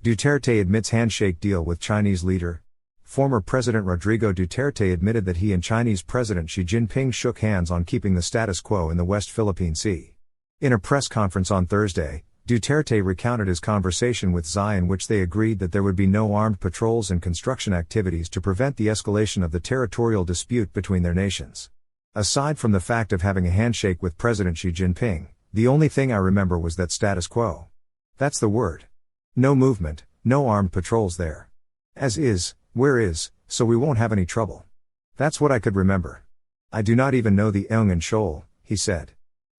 Duterte admits handshake deal with Chinese leader. Former President Rodrigo Duterte admitted that he and Chinese President Xi Jinping shook hands on keeping the status quo in the West Philippine Sea. In a press conference on Thursday, Duterte recounted his conversation with Xi in which they agreed that there would be no armed patrols and construction activities to prevent the escalation of the territorial dispute between their nations. Aside from the fact of having a handshake with President Xi Jinping, the only thing I remember was that status quo. That's the word. No movement, no armed patrols there. As is, where is, so we won't have any trouble. That's what I could remember. I do not even know the Eung and Shoal, he said.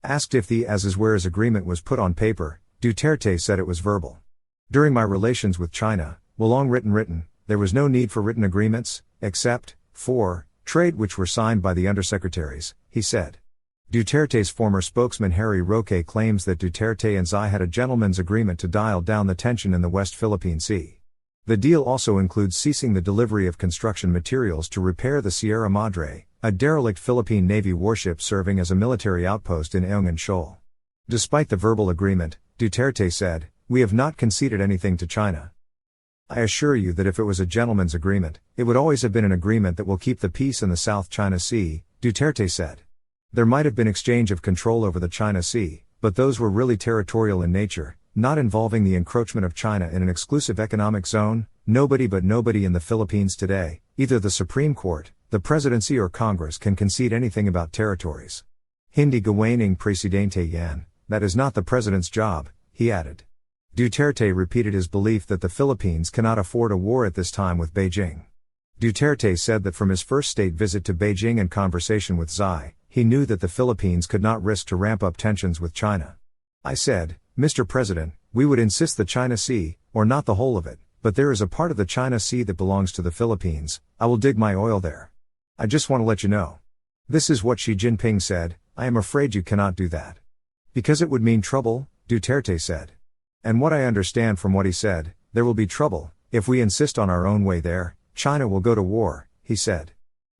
Asked if the as is where is agreement was put on paper, Duterte said it was verbal. During my relations with China, Wulong written, there was no need for written agreements, except, for, trade which were signed by the undersecretaries, he said. Duterte's former spokesman Harry Roque claims that Duterte and Xi had a gentleman's agreement to dial down the tension in the West Philippine Sea. The deal also includes ceasing the delivery of construction materials to repair the Sierra Madre, a derelict Philippine Navy warship serving as a military outpost in Eung and Shoal. Despite the verbal agreement, Duterte said, "We have not conceded anything to China. I assure you that if it was a gentleman's agreement, it would always have been an agreement that will keep the peace in the South China Sea," Duterte said. There might have been exchange of control over the China Sea, but those were really territorial in nature, not involving the encroachment of China in an exclusive economic zone. Nobody in the Philippines today, either the Supreme Court, the Presidency or Congress can concede anything about territories. Hindi gawin ng presidente yan, that is not the president's job, he added. Duterte repeated his belief that the Philippines cannot afford a war at this time with Beijing. Duterte said that from his first state visit to Beijing and conversation with Xi, he knew that the Philippines could not risk to ramp up tensions with China. I said, "Mr. President, we would insist the China Sea, or not the whole of it, but there is a part of the China Sea that belongs to the Philippines, I will dig my oil there. I just want to let you know." This is what Xi Jinping said, "I am afraid you cannot do that. Because it would mean trouble," Duterte said. And what I understand from what he said, there will be trouble, if we insist on our own way there, China will go to war, he said.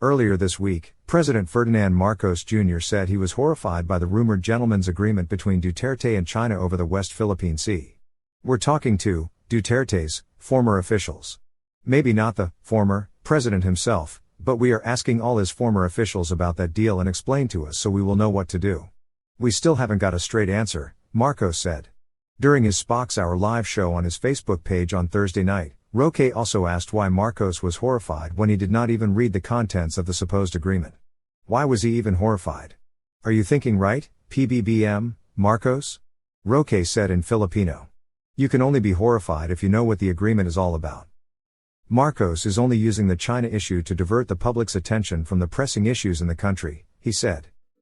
Earlier this week, President Ferdinand Marcos Jr. said he was horrified by the rumored gentleman's agreement between Duterte and China over the West Philippine Sea. "We're talking to Duterte's former officials. Maybe not the former president himself, but we are asking all his former officials about that deal and explain to us so we will know what to do. We still haven't got a straight answer," Marcos said. During his Spock's Hour live show on his Facebook page on Thursday night, Roque also asked why Marcos was horrified when he did not even read the contents of the supposed agreement. Why was he even horrified? "Are you thinking right, PBBM, Marcos?" Roque said in Filipino. "You can only be horrified if you know what the agreement is all about." Marcos is only using the China issue to divert the public's attention from the pressing issues in the country, he said.